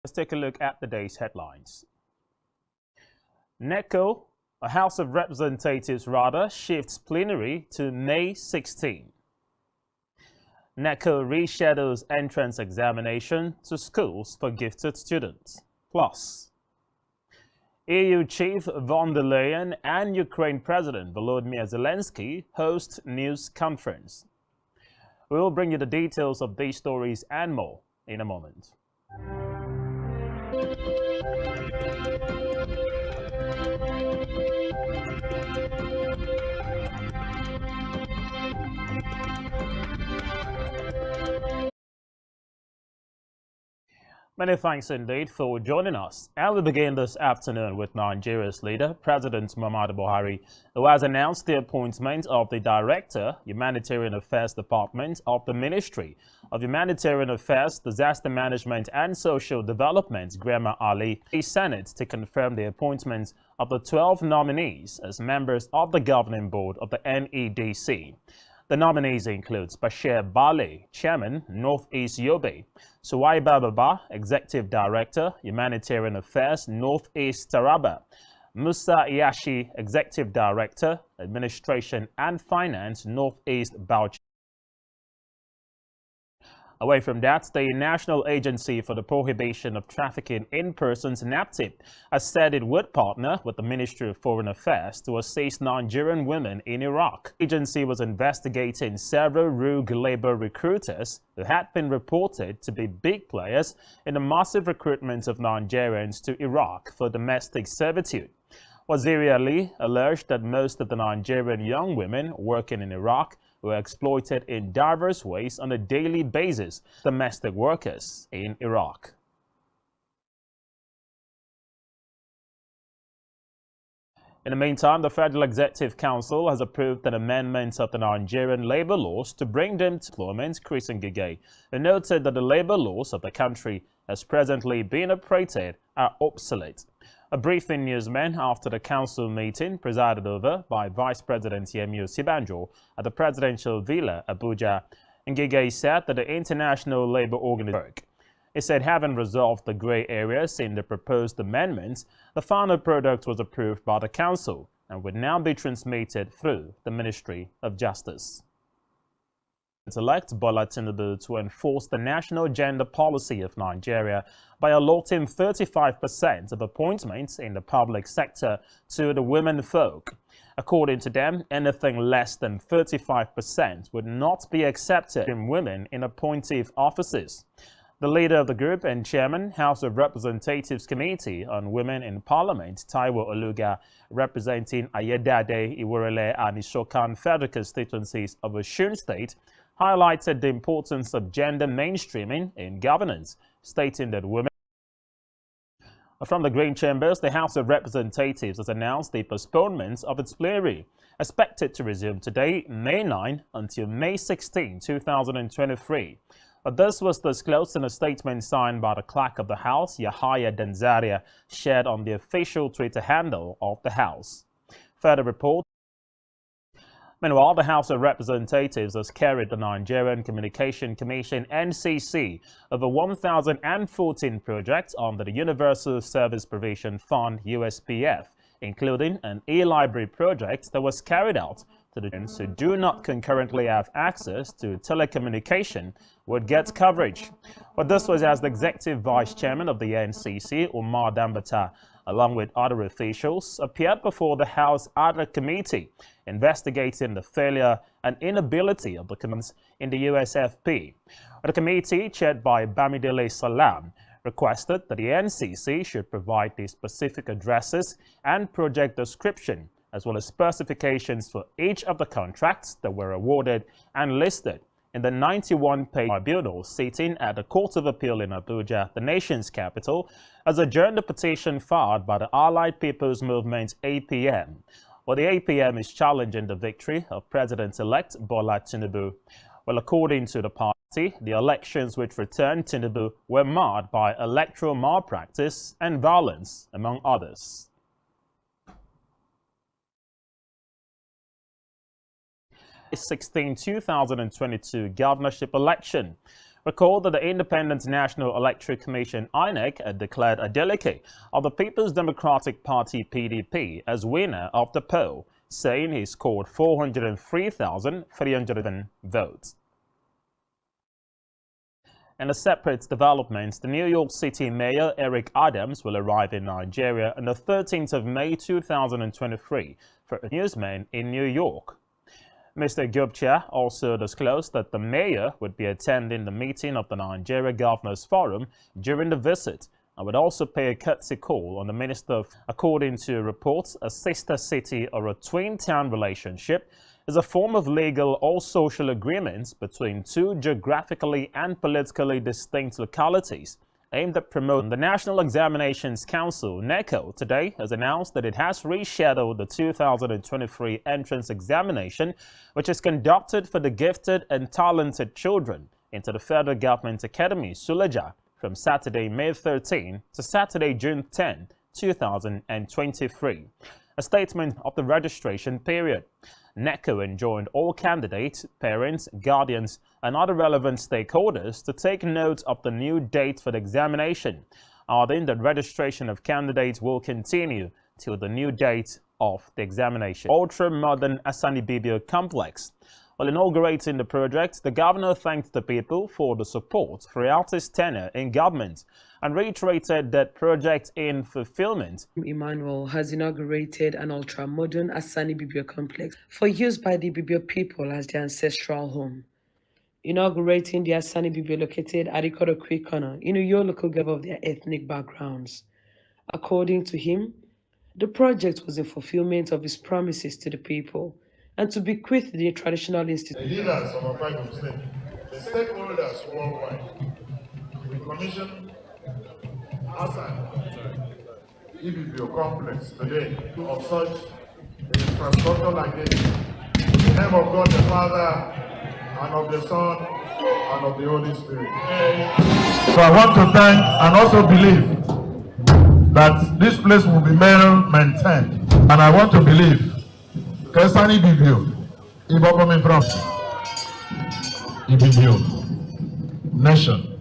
Let's take a look at the day's headlines. NECO, a House of Representatives shifts plenary to May 16. NECO reschedules entrance examination to schools for gifted students. Plus, EU Chief von der Leyen and Ukraine President Volodymyr Zelensky host news conference. We will bring you the details of these stories and more in a moment. Many thanks indeed for joining us. And we begin this afternoon with Nigeria's leader, President Muhammadu Buhari, who has announced the appointment of the Director, Humanitarian Affairs Department of the Ministry of Humanitarian Affairs, Disaster Management and Social Development, Grema Ali, the Senate to confirm the appointment of the 12 nominees as members of the governing board of the NEDC. The nominees include Bashir Bale, Chairman, Northeast Yobe; Suwaiba Baba, Executive Director, Humanitarian Affairs, Northeast Taraba; Musa Yashi, Executive Director, Administration and Finance, Northeast Bauchi. Away from that, the National Agency for the Prohibition of Trafficking in Persons, NAPTIP, has said it would partner with the Ministry of Foreign Affairs to assist Nigerian women in Iraq. The agency was investigating several rogue labor recruiters who had been reported to be big players in the massive recruitment of Nigerians to Iraq for domestic servitude. Waziri Ali alleged that most of the Nigerian young women working in Iraq were exploited in diverse ways on a daily basis, domestic workers in Iraq. In the meantime, the Federal Executive Council has approved an amendment of the Nigerian labor laws to bring them to employment. Chris Ngige, who noted that the labor laws of the country as presently being operated are obsolete. A briefing newsman after the council meeting presided over by Vice President Yemi Osibanjo at the Presidential Villa, Abuja. Ngige said that the International Labour Organization, he said, having resolved the grey areas in the proposed amendments, the final product was approved by the council and would now be transmitted through the Ministry of Justice. Elect Bola Tinubu to enforce the national gender policy of Nigeria by allotting 35% of appointments in the public sector to the women folk. According to them, anything less than 35% would not be accepted from women in appointive offices. The leader of the group and chairman, House of Representatives Committee on Women in Parliament, Taiwo Oluga, representing Ayedade, Iwerele and Ishokan federal constituencies of Osun State, highlighted the importance of gender mainstreaming in governance, stating that women. From the Green Chambers, the House of Representatives has announced the postponement of its plenary, expected to resume today, May 9, until May 16, 2023. But this was disclosed in a statement signed by the Clerk of the House, Yahaya Danzaria, shared on the official Twitter handle of the House. Further report. Meanwhile, the House of Representatives has carried the Nigerian Communication Commission (NCC) over 1,014 projects under the Universal Service Provision Fund (USPF), including an e-library project that was carried out to the students who do not concurrently have access to telecommunication would get coverage. But this was as the Executive Vice Chairman of the NCC, Umar Dambata, along with other officials, appeared before the House Other Committee investigating the failure and inability of the commands in the USFP. The committee, chaired by Bamidele Salam, requested that the NCC should provide the specific addresses and project description, as well as specifications for each of the contracts that were awarded and listed in the 91-page tribunal sitting at the Court of Appeal in Abuja, the nation's capital, has adjourned the petition filed by the Allied People's Movement (APM). Well, the APM is challenging the victory of President-elect Bola Tinubu. Well, according to the party, the elections which returned Tinubu were marred by electoral malpractice and violence, among others. 16, 2022 governorship election. Recall that the Independent National Electoral Commission (INEC) had declared Adeleke of the People's Democratic Party (PDP) as winner of the poll, saying he scored 403,300 votes. In a separate development, the New York City Mayor Eric Adams will arrive in Nigeria on the 13th of May 2023 for a newsman in New York. Mr. Gupcha also disclosed that the mayor would be attending the meeting of the Nigeria Governors Forum during the visit and would also pay a courtesy call on the minister. According to reports, a sister city or a twin town relationship is a form of legal or social agreement between two geographically and politically distinct localities aimed at promoting. The National Examinations Council, NECO, today has announced that it has rescheduled the 2023 entrance examination, which is conducted for the gifted and talented children into the Federal Government Academy, Suleja, from Saturday, May 13 to Saturday, June 10, 2023. A statement of the registration period. NECO enjoined all candidates, parents, guardians, and other relevant stakeholders to take note of the new date for the examination, adding that registration of candidates will continue till the new date of the examination. Ultra-modern Asani Bibio complex. While inaugurating the project, the governor thanked the people for the support throughout his tenure in government and reiterated that project in fulfillment. Emmanuel has inaugurated an ultra-modern Asani Bibio complex for use by the Bibio people as their ancestral home. Inaugurating the Asani Bibio located at Ikoto Creek Corner in Uyo local government of their ethnic backgrounds. According to him, the project was in fulfillment of his promises to the people and to bequeath the traditional institution. The leaders of our Bible state, the stakeholders worldwide, we commissioned Asan EBBO complex today of such infrastructure like this. In the name of God the Father, and of the Son, and of the Holy Spirit. So I want to thank and also believe that this place will be well maintained. And I want to believe Kesani Bibio, Ibo coming from Ibibio Nation,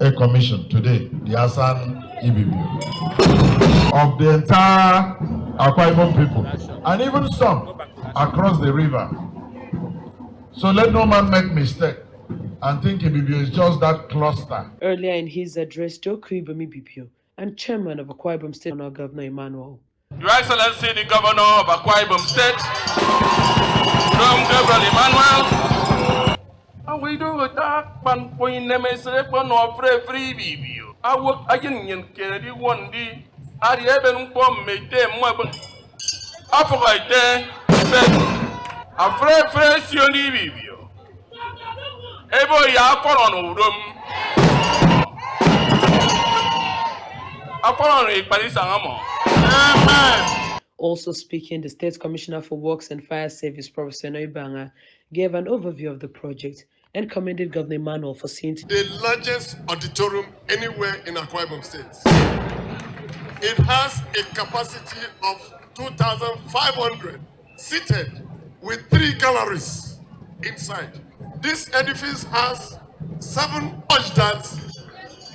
a commission today, the Asan Ibibio, of the entire Akwa Ibom people, and even some across the river. So let no man make mistake and think Ibibio is just that cluster. Earlier in his address, Joku Ibomi Bibio and chairman of Akwa Ibom State, Governor Emmanuel. Your Excellency, the Governor of Akwa Ibom State, Governor Emmanuel, and we do that, but we never say for no free video. I work again carry one day. I even bomb me them weapon. I forgot there, a fresh Sioni video. Every year, on room. Also speaking, the State Commissioner for Works and Fire Service, Professor Noibanga, gave an overview of the project and commended Governor Emmanuel for seeing the largest auditorium anywhere in Akwa Ibom State. It has a capacity of 2,500 seated with 3 galleries inside. This edifice has 7 that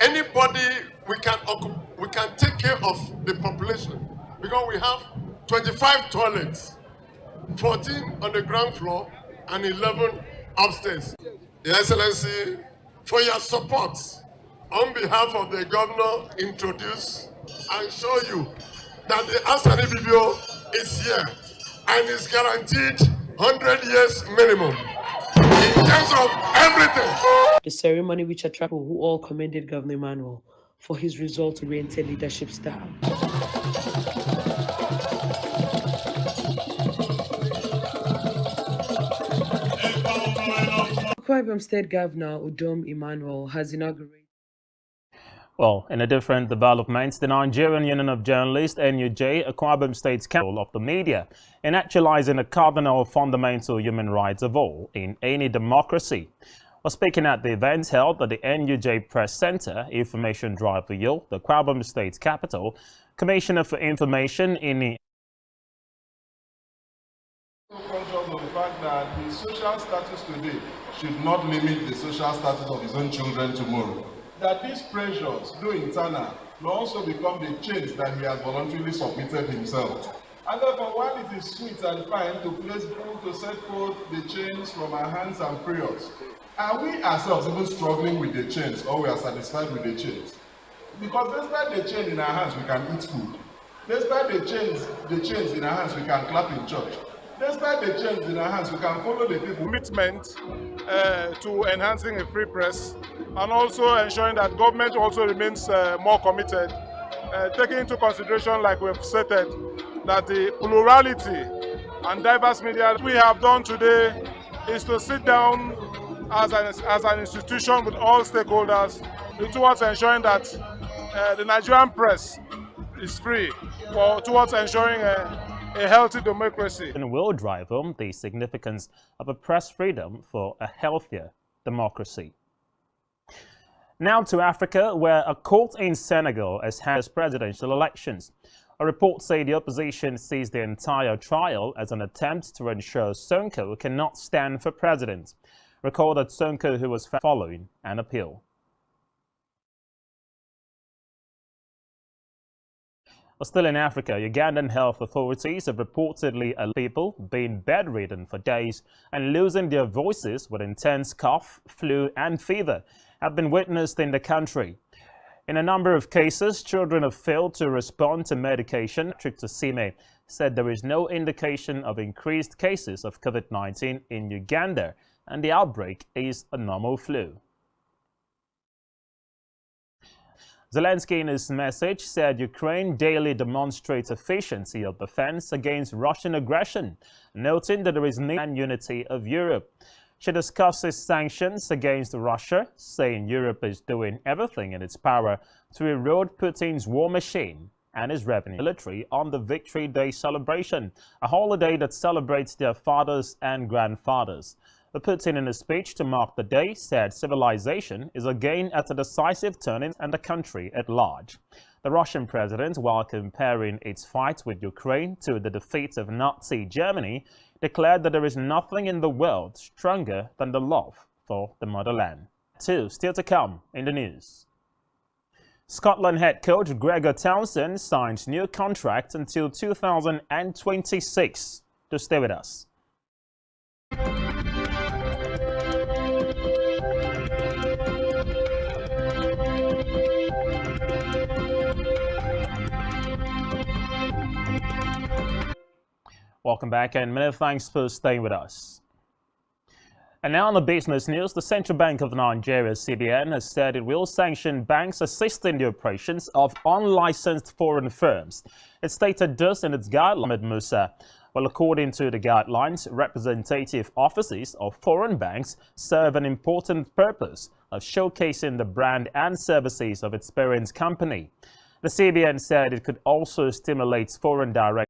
anybody we can take care of the population, because we have 25 toilets, 14 on the ground floor and 11 upstairs. Your Excellency, for your support, on behalf of the governor, introduce and show you that the Asani Bibio is here and is guaranteed 100 years minimum in terms of everything. The ceremony, which attracted people who all commended Governor Emmanuel for his result-oriented leadership style. Akwa Ibom State Governor Udom Emmanuel has inaugurated. Well, in a different development, the Nigerian Union of Journalists, NUJ, Akwa Ibom State's Council of the Media, in actualizing the cardinal fundamental human rights of all in any democracy. While speaking at the event held at the NUJ Press Center, Information Drive for Youth, the Akwa Ibom State's capital, Commissioner for Information in the that the social status today should not limit the social status of his own children tomorrow. That these pressures, though internal, will also become the chains that he has voluntarily submitted himself to. And therefore, while it is sweet and fine to set forth the chains from our hands and free us, are we ourselves even struggling with the chains, or we are satisfied with the chains? Because despite the chain in our hands, we can eat food. Despite the chains in our hands, we can clap in church. Despite the chains in our hands, we can follow the people. Commitment to enhancing a free press, and also ensuring that government also remains more committed, taking into consideration, like we've stated, that the plurality and diverse media we have done today is to sit down as an institution with all stakeholders towards ensuring that the Nigerian press is free, towards ensuring a healthy democracy. And will drive home the significance of a press freedom for a healthier democracy. Now to Africa, where a court in Senegal has had presidential elections. A report said the opposition sees the entire trial as an attempt to ensure Sonko cannot stand for president. Recall that Sonko, who was following an appeal. Still in Africa, Ugandan health authorities have reportedly allowed people being bedridden for days and losing their voices with intense cough, flu and fever have been witnessed in the country. In a number of cases, children have failed to respond to medication. Dr. Sime said there is no indication of increased cases of COVID-19 in Uganda and the outbreak is a normal flu. Zelensky in his message said Ukraine daily demonstrates efficiency of defense against Russian aggression, noting that there is need and unity of Europe. She discusses sanctions against Russia, saying Europe is doing everything in its power to erode Putin's war machine and his revenue military on the Victory Day celebration, a holiday that celebrates their fathers and grandfathers. Putin, in a speech to mark the day, said civilization is again at a decisive turning and the country at large. The Russian president, while comparing its fight with Ukraine to the defeat of Nazi Germany, declared that there is nothing in the world stronger than the love for the motherland. Still to come in the news. Scotland head coach Gregor Townsend signs new contract until 2026. To stay with us. Welcome back and many thanks for staying with us. And now on the business news, the Central Bank of Nigeria, CBN, has said it will sanction banks assisting the operations of unlicensed foreign firms. It stated this in its guideline, Musa. Well, according to the guidelines, representative offices of foreign banks serve an important purpose of showcasing the brand and services of its parent company. The CBN said it could also stimulate foreign direct.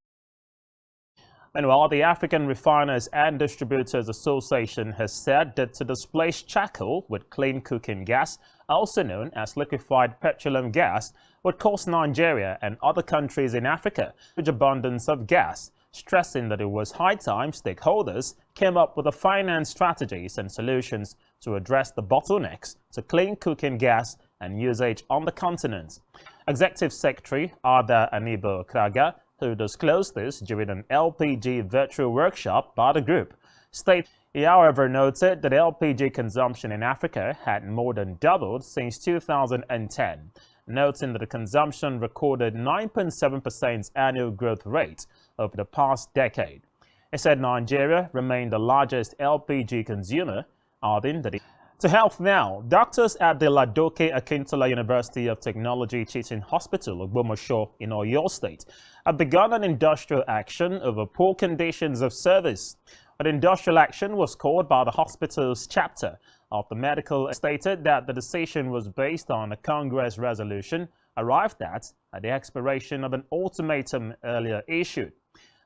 Meanwhile, the African Refiners and Distributors Association has said that to displace charcoal with clean cooking gas, also known as liquefied petroleum gas, would cost Nigeria and other countries in Africa a huge abundance of gas, stressing that it was high time stakeholders came up with the finance strategies and solutions to address the bottlenecks to clean cooking gas and usage on the continent. Executive Secretary Ada Anibo Kraga, who disclosed this during an LPG virtual workshop by the group, he however noted that LPG consumption in Africa had more than doubled since 2010, noting that the consumption recorded 9.7% annual growth rate over the past decade. He said Nigeria remained the largest LPG consumer, adding that To health now, doctors at the Ladoke Akintola University of Technology Teaching Hospital, Ogbomoso in Oyo State, have begun an industrial action over poor conditions of service. An industrial action was called by the hospital's chapter of the medical stated that the decision was based on a Congress resolution arrived at the expiration of an ultimatum earlier issued.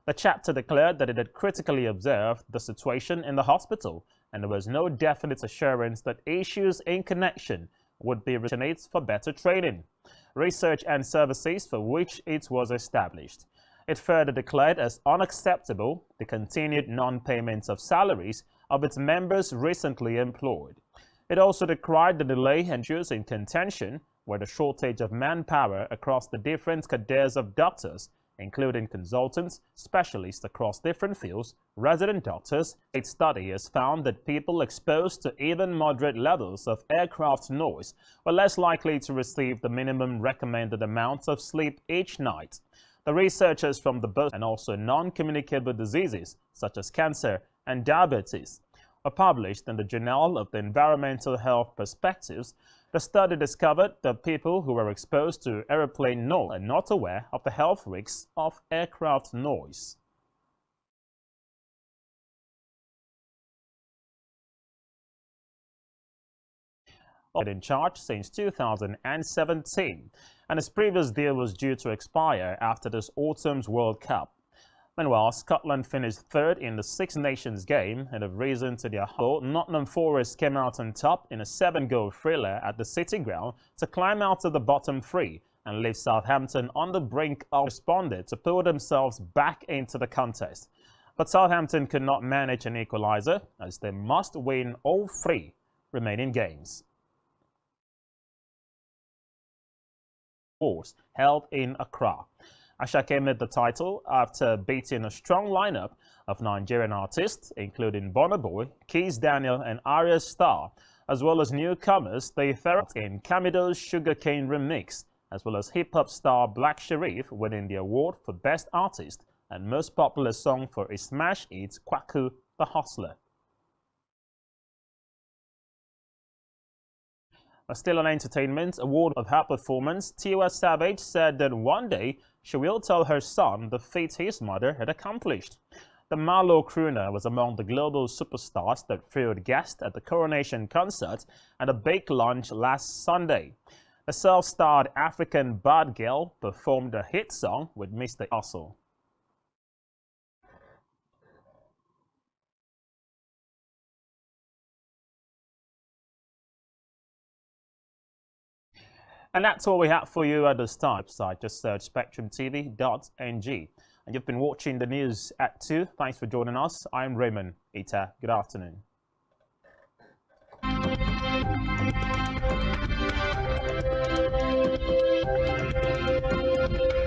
The chapter declared that it had critically observed the situation in the hospital and there was no definite assurance that issues in connection would be originated for better training, research and services for which it was established. It further declared as unacceptable the continued non-payment of salaries of its members recently employed. It also decried the delay and choosing contention where the shortage of manpower across the different cadres of doctors, including consultants, specialists across different fields, resident doctors. A study has found that people exposed to even moderate levels of aircraft noise were less likely to receive the minimum recommended amount of sleep each night. The researchers from the birth and also non-communicable diseases such as cancer and diabetes were published in the Journal of the Environmental Health Perspectives. The study discovered that people who were exposed to airplane noise are not aware of the health risks of aircraft noise. In charge since 2017, and his previous deal was due to expire after this autumn's World Cup. Meanwhile, Scotland finished third in the Six Nations game and have risen to their hole. Nottingham Forest came out on top in a 7-goal thriller at the City Ground to climb out of the bottom three and leave Southampton on the brink of responded to pull themselves back into the contest. But Southampton could not manage an equaliser as they must win all 3 remaining games. Held in Accra. Ashake made the title after beating a strong lineup of Nigerian artists, including Burna Boy, Keys Daniel, and Arya Starr, as well as newcomers they threw in Camido's Sugarcane remix, as well as hip-hop star Black Sherif winning the award for Best Artist and Most Popular Song for his smash hit Kwaku the Hustler. Still on entertainment, award of her performance, Tiwa Savage said that one day she will tell her son the feat his mother had accomplished. The Marlow crooner was among the global superstars that thrilled guests at the coronation concert and a bake lunch last Sunday. The self-starred African bad girl performed a hit song with Mr. Hustle. And that's all we have for you at this time. Just search spectrumtv.ng. And you've been watching the news at 2. Thanks for joining us. I'm Raymond Ita. Good afternoon.